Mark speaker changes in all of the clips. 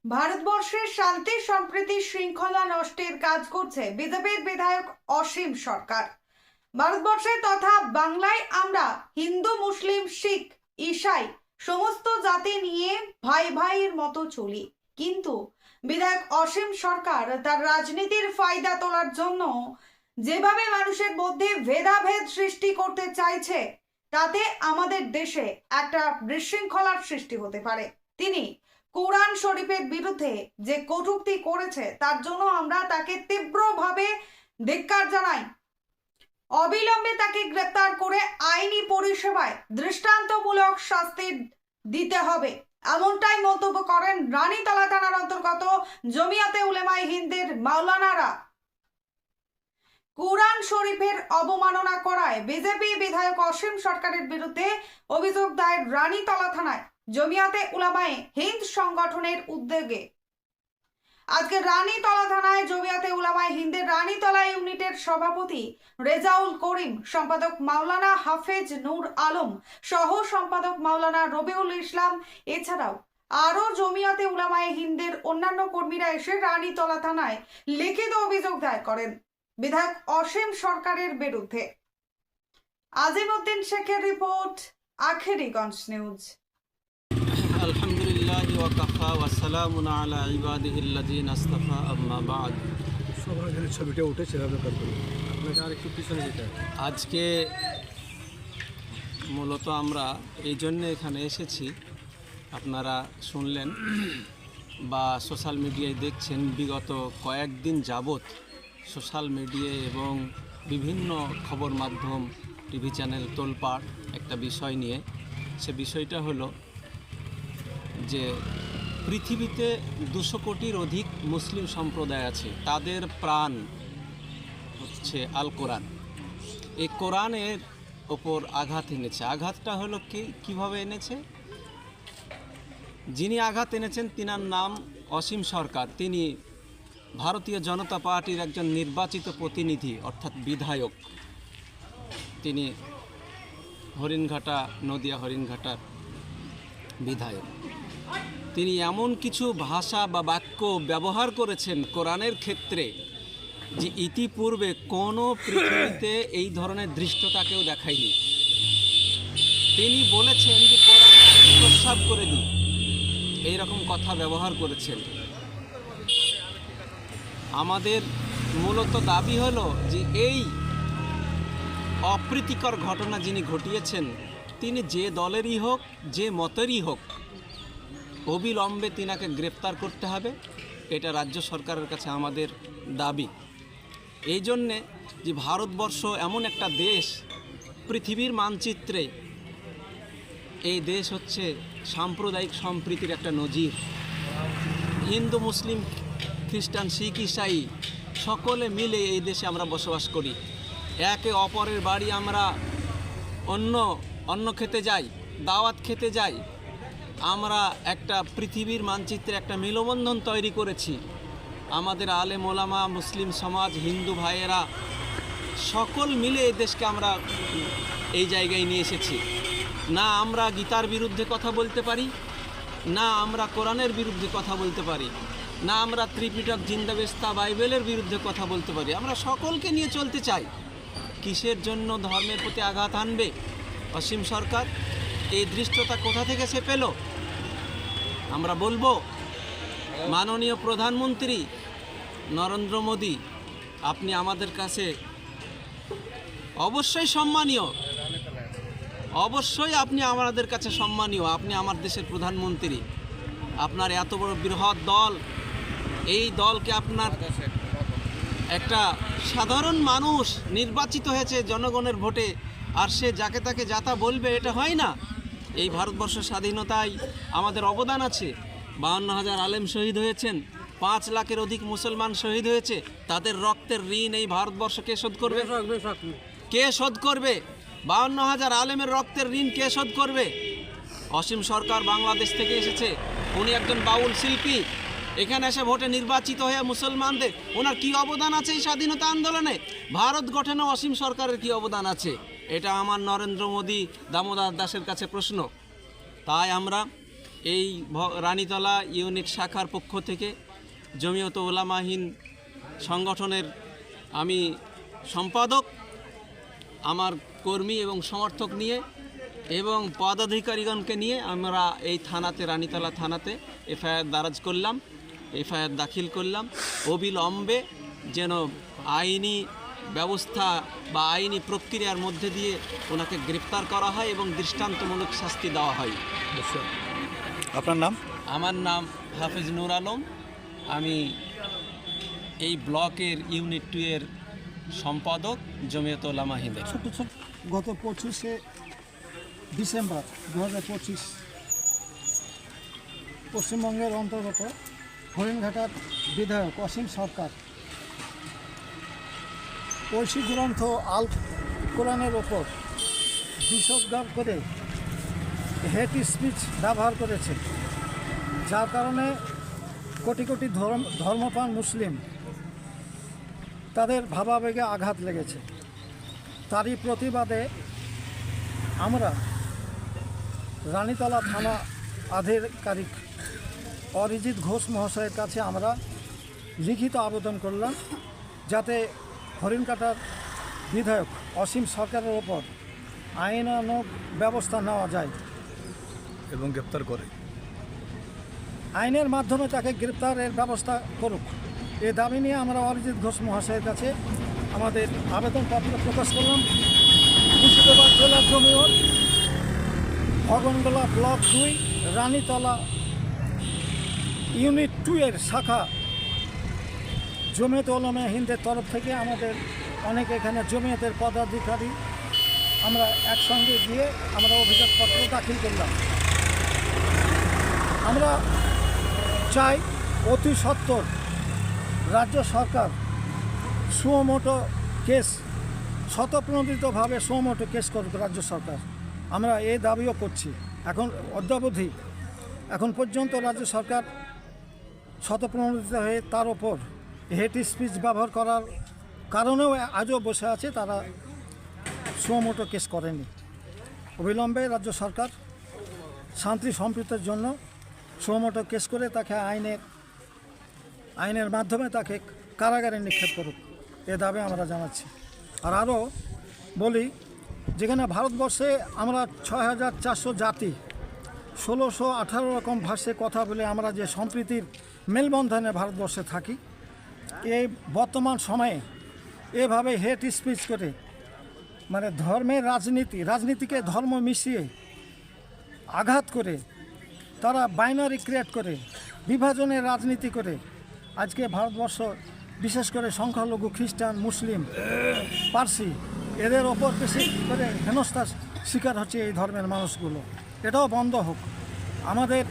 Speaker 1: ভারতবর্ষের শান্তি সম্প্রীতি শৃঙ্খলা নষ্টের কাজ করছে বিজেপির বিধায়ক অসীম সরকার। ভারতবর্ষে তথা বাংলায় আমরা হিন্দু মুসলিম শিখ ঈসাই সমস্ত জাতি নিয়ে ভাই ভাইয়ের মতো চলি, কিন্তু বিধায়ক অসীম সরকার তার রাজনীতির ফায়দা তোলার জন্য যেভাবে মানুষের মধ্যে ভেদাভেদ সৃষ্টি করতে চাইছে, তাতে আমাদের দেশে একটা বিশৃঙ্খলার সৃষ্টি হতে পারে। তিনি কোরআন শরীফের বিরুদ্ধে যে কটূক্তি করেছে তার জন্য আমরা তাকে তীব্রভাবে ধিক্কার জানাই। অবিলম্বে তাকে গ্রেপ্তার করে আইনি পরিষেবায় দৃষ্টান্তমূলক শাস্তি দিতে হবে, এমনটাই মন্তব্য করেন রানীতলা থানার অন্তর্গত জমিয়াতে উলেমায়ে হিন্দের মাওলানারা। কোরআন শরীফের অবমাননা করায় বিজেপি বিধায়ক অসীম সরকারের বিরুদ্ধে অভিযোগ দায়ের রানীতলা থানায় জমিয়াতে উলামায়ে হিন্দ সংগঠনের উদ্যোগে। আজকে রানীতলা থানায় জমিয়াতে উলামায়ে হিন্দের রানীতলা ইউনিটের সভাপতি রেজাউল করিম, সম্পাদক মাওলানা হাফেজ নূর আলম সহ সম্পাদক মাওলানা রবিউল ইসলাম এছাড়াও আরো জমিয়াতে উলামায়ে হিন্দের অন্যান্য কর্মীরা এসে রানীতলা থানায় লিখিত অভিযোগ দায়ের করেন বিধায়ক অসীম সরকারের বিরুদ্ধে। আজিমউদ্দিন শেখের রিপোর্ট, আখেরিগঞ্জ নিউজ।
Speaker 2: আলহামদুলিল্লাহ ওয়া কাফা ওয়া সালামুন আলা ইবাদিহিল্লাযিনা আসতাফা আম্মা বা'দ।
Speaker 3: সবার এখানে ছবিটা উঠে সেভাবে করবেন, আপনাকে আর একটু পিছনে যেতে হবে।
Speaker 2: আজকে মূলত আমরা এই জন্য এখানে এসেছি, আপনারা শুনলেন বা সোশ্যাল মিডিয়ায় দেখছেন, বিগত কয়েকদিন যাবৎ সোশ্যাল মিডিয়ায় এবং বিভিন্ন খবর মাধ্যম টিভি চ্যানেল তোলপাড় একটা বিষয় নিয়ে। সে বিষয়টা হলো যে পৃথিবীতে 200 কোটির অধিক মুসলিম সম্প্রদায় আছে, তাদের প্রাণ হচ্ছে আল কোরআন। এই কোরআনের ওপর আঘাত এনেছে। আঘাতটা হলো কিভাবে এনেছে? যিনি আঘাত এনেছেন তিনার নাম অসীম সরকার। তিনি ভারতীয় জনতা পার্টির একজন নির্বাচিত প্রতিনিধি অর্থাৎ বিধায়ক। তিনি হরিণঘাটা, নদিয়া হরিণঘাটার বিধায়ক। তিনি এমন কিছু ভাষা বা বাক্য ব্যবহার করেছেন কোরআনের ক্ষেত্রে যে ইতিপূর্বে কোনো পৃথিবীতে এই ধরনের ধৃষ্টতা কেউ দেখায়নি। তিনি বলেছেন যে কোরআন প্রস্রাব করে দিই, এইরকম কথা ব্যবহার করেছেন। আমাদের মূলত দাবি হলো যে এই অপ্রীতিকর ঘটনা যিনি ঘটিয়েছেন, তিনি যে দলেরই হোক, যে মতেরই হোক, অবিলম্বে তিনাকে গ্রেপ্তার করতে হবে। এটা রাজ্য সরকারের কাছে আমাদের দাবি। এই জন্যে যে ভারতবর্ষ এমন একটা দেশ, পৃথিবীর মানচিত্রে এই দেশ হচ্ছে সাম্প্রদায়িক সম্প্রীতির একটা নজির। হিন্দু মুসলিম খ্রিস্টান শিখ ঈসাই সকলে মিলে এই দেশে আমরা বসবাস করি। একে অপরের বাড়ি আমরা অন্ন খেতে যাই, দাওয়াত খেতে যাই। আমরা একটা পৃথিবীর মানচিত্রে একটা মেলবন্ধন তৈরি করেছি। আমাদের আলেম ওলামা, মুসলিম সমাজ, হিন্দু ভাইয়েরা সকল মিলে এই দেশকে আমরা এই জায়গায় নিয়ে এসেছি। না আমরা গীতার বিরুদ্ধে কথা বলতে পারি, না আমরা কোরআনের বিরুদ্ধে কথা বলতে পারি, না আমরা ত্রিপিটক জিন্দাবেস্তা বাইবেলের বিরুদ্ধে কথা বলতে পারি। আমরা সকলকে নিয়ে চলতে চাই। কিসের জন্য ধর্মের প্রতি আঘাত আনবে অসীম সরকার? এই ধৃষ্টতা কোথা থেকে সে পেল? আমরা বলবো, মাননীয় প্রধানমন্ত্রী নরেন্দ্র মোদী, আপনি আমাদের কাছে অবশ্যই সম্মানীয়, অবশ্যই আপনি আমাদের কাছে সম্মানীয়। আপনি আমার দেশের প্রধানমন্ত্রী, আপনার এত বড় বৃহৎ দল, এই দলকে আপনার একটা সাধারণ মানুষ নির্বাচিত হয়েছে জনগণের ভোটে, আর সে যাকে তাকে যাতা বলবে, এটা হয় না। এই ভারতবর্ষের স্বাধীনতায় আমাদের অবদান আছে। 52,000 আলেম শহীদ হয়েছেন, 5 লাখের অধিক মুসলমান শহীদ হয়েছে। তাদের রক্তের ঋণ এই ভারতবর্ষ কে শোধ করবে? কে শোধ করবে? 52,000 আলেমের রক্তের ঋণ কে শোধ করবে? অসীম সরকার বাংলাদেশ থেকে এসেছে, উনি একজন বাউল শিল্পী। এখানে এসে ভোটে নির্বাচিত হয়ে মুসলমানদের, ওনার কি অবদান আছে এই স্বাধীনতা আন্দোলনে? ভারত গঠনে অসীম সরকারের কি অবদান আছে? এটা আমার নরেন্দ্র মোদী, দামোদর দাসের কাছে প্রশ্ন। তাই আমরা এই রানীতলা ইউনিট শাখার পক্ষ থেকে জমিয়ত উলামা হিন্দ সংগঠনের আমি সম্পাদক, আমার কর্মী এবং সমর্থক নিয়ে এবং পদাধিকারীগণকে নিয়ে আমরা এই থানাতে, রানীতলা থানাতে এফআইআর দারাজ করলাম, এফআইআর দাখিল করলাম। অবিলম্বে যেন আইনি ব্যবস্থা বা আইনি প্রক্রিয়ার মধ্যে দিয়ে ওনাকে গ্রেপ্তার করা হয় এবং দৃষ্টান্তমূলক শাস্তি দেওয়া হয়।
Speaker 3: আপনার নাম?
Speaker 2: আমার নাম হাফিজ নূর আলম, আমি এই ব্লকের ইউনিট 2 এর সম্পাদক জমিয়ত উলামা হিন্দের।
Speaker 4: গত 25শে ডিসেম্বর 2025 পশ্চিমবঙ্গের অন্তর্গত হরিণঘাটার বিধায়ক অসীম সরকার ঐশী গ্রন্থ আল কোরআনের ওপর বিষোদ্গার করে হেট স্পিচ ব্যবহার করেছে, যার কারণে কোটি কোটি ধর্মপ্রাণ মুসলিম তাদের ভাবাবেগে আঘাত লেগেছে। তারই প্রতিবাদে আমরা রানীতলা থানা আধিকারিক অরিজিৎ ঘোষ মহাশয়ের কাছে আমরা লিখিত আবেদন করলাম, যাতে হরিণঘাটার বিধায়ক অসীম সরকারের ওপর আইনানুগ ব্যবস্থা নেওয়া যায়
Speaker 3: এবং গ্রেপ্তার করে,
Speaker 4: আইনের মাধ্যমে তাকে গ্রেপ্তারের ব্যবস্থা করুক। এ দাবি নিয়ে আমরা অরিজিৎ ঘোষ মহাশয়ের কাছে আমাদের আবেদনপত্র প্রকাশ করলাম। মুর্শিদাবাদ জেলার জমিয়ত ভগনগোলা ব্লক 2 রানীতলা ইউনিট 2 এর শাখা জমিয়ত উলামা হিন্দের তরফ থেকে আমাদের অনেক এখানে জমিয়তের পদাধিকারী আমরা একসঙ্গে গিয়ে আমরা অভিযোগপত্র দাখিল করলাম। আমরা চাই অতি সত্বর রাজ্য সরকার সুমোটো কেস স্বতঃপ্রণোদিতভাবে সুমোটো কেস করুক রাজ্য সরকার। আমরা এই দাবিও করছি। এখন পর্যন্ত রাজ্য সরকার স্বতঃপ্রণোদিত হয়ে তার ওপর হেট স্পিচ ব্যবহার করার কারণেও আজও বসে আছে, তারা সুমোটো কেস করেনি। অবিলম্বে রাজ্য সরকার শান্তি সম্প্রীতির জন্য সুমোটো কেস করে তাকে আইনের মাধ্যমে তাকে কারাগারে নিক্ষেপ করুক, এ দাবি আমরা জানাচ্ছি। আর আরও বলি, যেখানে ভারতবর্ষে আমরা 6400 জাতি 1618 রকম ভাষায় কথা বলে আমরা যে সম্প্রীতির মেলবন্ধনে ভারতবর্ষে থাকি, এই বর্তমান সময়ে এভাবে হেট স্পিচ করে মানে ধর্মের রাজনীতিকে ধর্ম মিশিয়ে আঘাত করে তারা বাইনারি ক্রিয়েট করে বিভাজনের রাজনীতি করে আজকে ভারতবর্ষ বিশেষ করে সংখ্যালঘু খ্রিস্টান, মুসলিম, পার্সি এদের ওপর বেশি করে হেনস্থার শিকার হচ্ছে এই ধর্মের মানুষগুলো। এটাও বন্ধ হোক, আমাদের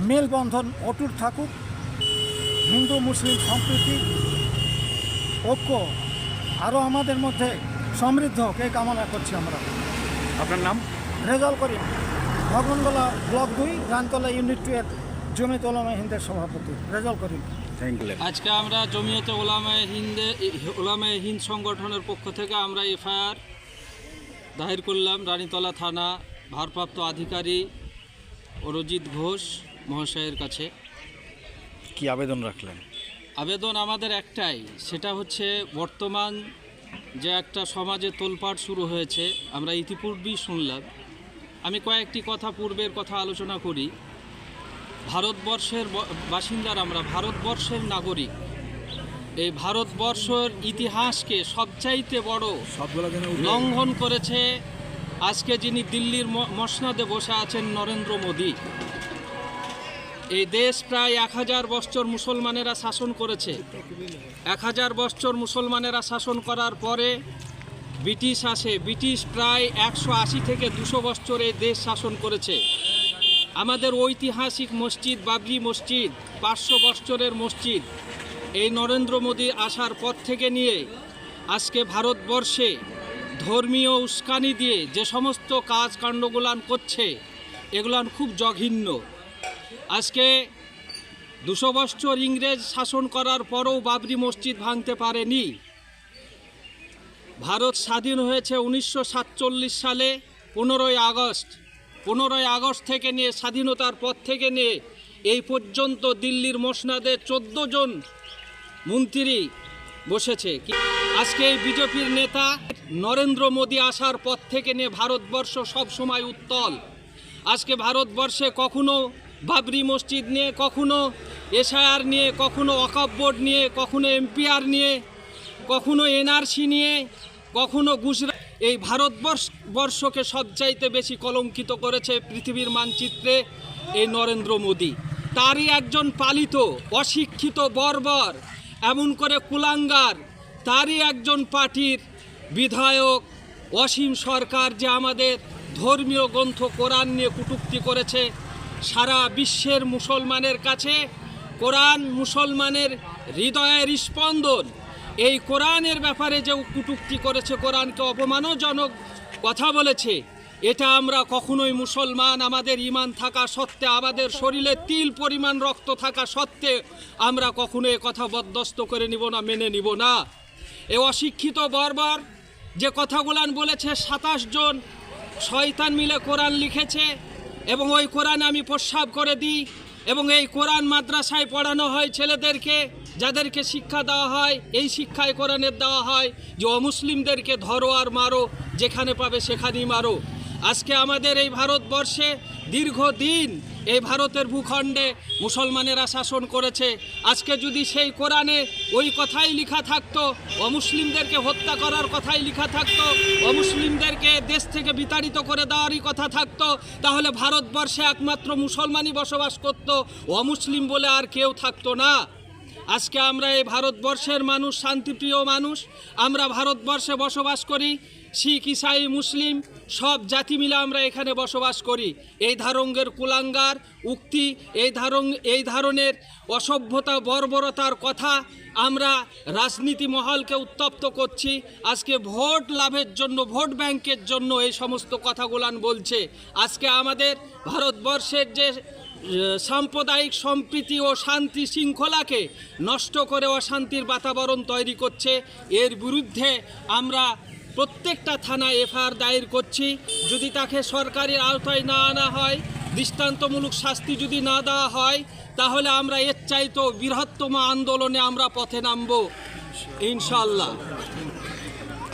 Speaker 4: মেলবন্ধন অটুট থাকুক, হিন্দু মুসলিম সম্প্রীতি ঐক্য আরও আমাদের মধ্যে সমৃদ্ধ হোক, এই কামনা করছি আমরা।
Speaker 3: আপনার নাম?
Speaker 4: রেজাল করিম, ভগনগোলা ব্লক 2 রানীতলা ইউনিট 2 এর জমিয়ত উলামা হিন্দের সভাপতি রেজাল করিম।
Speaker 3: Thank you.
Speaker 5: আজকে আমরা জমিয়ত উলামা হিন্দ সংগঠনের পক্ষ থেকে আমরা এফআইআর দায়ের করলাম রানীতলা থানা ভারপ্রাপ্ত আধিকারিক অরিজিৎ ঘোষ মহাশয়ের কাছে।
Speaker 3: কি আবেদন রাখলেন?
Speaker 5: আবেদন আমাদের একটাই, সেটা হচ্ছে বর্তমান যে একটা সমাজে তোলপাড় শুরু হয়েছে, আমরা ইতিপূর্বেই শুনলাম। আমি কয়েকটি পূর্বের কথা আলোচনা করি। ভারতবর্ষের বাসিন্দার আমরা, ভারতবর্ষের নাগরিক। এই ভারতবর্ষের ইতিহাসকে সবচাইতে বড় লঙ্ঘন করেছে আজকে যিনি দিল্লির মসনদে বসে আছেন, নরেন্দ্র মোদী। এই দেশ প্রায় 1000 বছর মুসলমানেরা শাসন করেছে। 1000 বছর মুসলমানেরা শাসন করার পরে ব্রিটিশ আসে। ব্রিটিশ প্রায় 180 থেকে 200 বছর এই দেশ শাসন করেছে। আমাদের ঐতিহাসিক মসজিদ বাবরি মসজিদ 500 বছরের মসজিদ, এই নরেন্দ্র মোদী আসার পর থেকে নিয়ে আজকে ভারতবর্ষে ধর্মীয় উস্কানি দিয়ে যে সমস্ত কাজকাণ্ডগুলান করছে, এগুলান খুব জঘন্য। আজকে 200 বছর ইংরেজ শাসন করার পরও বাবরি মসজিদ ভাঙতে পারেনি। ভারত স্বাধীন হয়েছে 1947 সালে 15ই আগস্ট। 15ই আগস্ট থেকে নিয়ে, স্বাধীনতার পর থেকে নিয়ে এই পর্যন্ত দিল্লির মসনাদে 14 জন মন্ত্রী বসেছে। আজকে এই বিজেপির নেতা নরেন্দ্র মোদী আসার পর থেকে নিয়ে ভারতবর্ষ সব সময় উত্তল। আজকে ভারতবর্ষে কখনো বাবরি মসজিদ নিয়ে, কখনো এসআইআর নিয়ে, কখনো ওয়াকফ বোর্ড নিয়ে, কখনো এমপিআর নিয়ে, কখনো এনআরসি নিয়ে, কখনো গুজরাট, এই ভারতবর্ষকে সবচাইতে বেশি কলঙ্কিত করেছে পৃথিবীর মানচিত্রে এই নরেন্দ্র মোদী। তারই একজন পালিত অশিক্ষিত বর্বর, এমন করে কুলাঙ্গার, তারই একজন পার্টির বিধায়ক অসীম সরকার, যে আমাদের ধর্মীয় গ্রন্থ কোরআন নিয়ে কটূক্তি করেছে। সারা বিশ্বের মুসলমানের কাছে কোরআন মুসলমানের হৃদয়ের স্পন্দন। এই কোরআনের ব্যাপারে যে কটূক্তি করেছে, কোরআনকে অপমানজনক কথা বলেছে, এটা আমরা কখনোই মুসলমান, আমাদের ঈমান থাকা সত্ত্বে, আমাদের শরীরে তিল পরিমাণ রক্ত থাকা সত্ত্বে আমরা কখনো এ কথা বরদাস্ত করে নিব না, মেনে নিব না। এ অশিক্ষিত বর্বর যে কথাগুলান বলেছে, 27 জন শয়তান মিলে কোরআন লিখেছে এবং ওই কোরআন আমি প্রস্রাব করে দিই, এবং এই কোরআন মাদ্রাসায় পড়ানো হয় ছেলেদেরকে, যাদেরকে শিক্ষা দেওয়া হয়, এই শিক্ষায় কোরআনের দেওয়া হয় যে অমুসলিমদেরকে ধরো আর মারো, যেখানে পাবে সেখানেই মারো। আজকে আমাদের এই ভারতবর্ষে দীর্ঘদিন এই ভারতের ভূখণ্ডে মুসলমানেরা শাসন করেছে। আজকে যদি সেই কোরআনে ওই কথাই লেখা থাকতো, অমুসলিমদেরকে হত্যা করার কথাই লেখা থাকতো, অমুসলিমদেরকে দেশ থেকে বিতাড়িত করে দেওয়ারই কথা থাকতো, তাহলে ভারতবর্ষে একমাত্র মুসলমানই বসবাস করত, অমুসলিম বলে আর কেউ থাকতো না। আজকে আমরা এই ভারতবর্ষের মানুষ, শান্তিপ্রিয় মানুষ, আমরা ভারতবর্ষে বসবাস করি, শিখ, ইসাই, মুসলিম সব জাতি মিলে আমরা এখানে বসবাস করি। এই ধরনের কুলাঙ্গার উক্তি, এই ধরনের অসভ্যতা, বর্বরতার কথা আমরা রাজনীতি মহলকে উত্তপ্ত করছি। আজকে ভোট লাভের জন্য, ভোট ব্যাংকের জন্য এই সমস্ত কথাগুলান বলছে। আজকে আমাদের ভারতবর্ষের যে সাম্প্রদায়িক সম্প্রীতি ও শান্তি শৃঙ্খলাকে নষ্ট করে অশান্তির বাতাবরণ তৈরি করছে, এর বিরুদ্ধে আমরা প্রত্যেকটা থানায় এফআইআর দায়ের করছি। যদি তাকে সরকারের আওতায় না আনা হয়, দৃষ্টান্তমূলক শাস্তি যদি না দেওয়া হয়, তাহলে আমরা এর চাইতেও বৃহত্তম আন্দোলনে আমরা পথে নামব ইনশাআল্লাহ।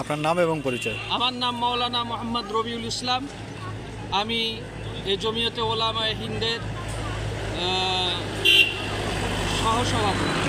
Speaker 3: আপনার নাম এবং পরিচয়?
Speaker 5: আমার নাম মাওলানা মোহাম্মদ রবিউল ইসলাম। আমি এই জমিয়তে ওলামায়ে হিন্দের সহসভাপতি।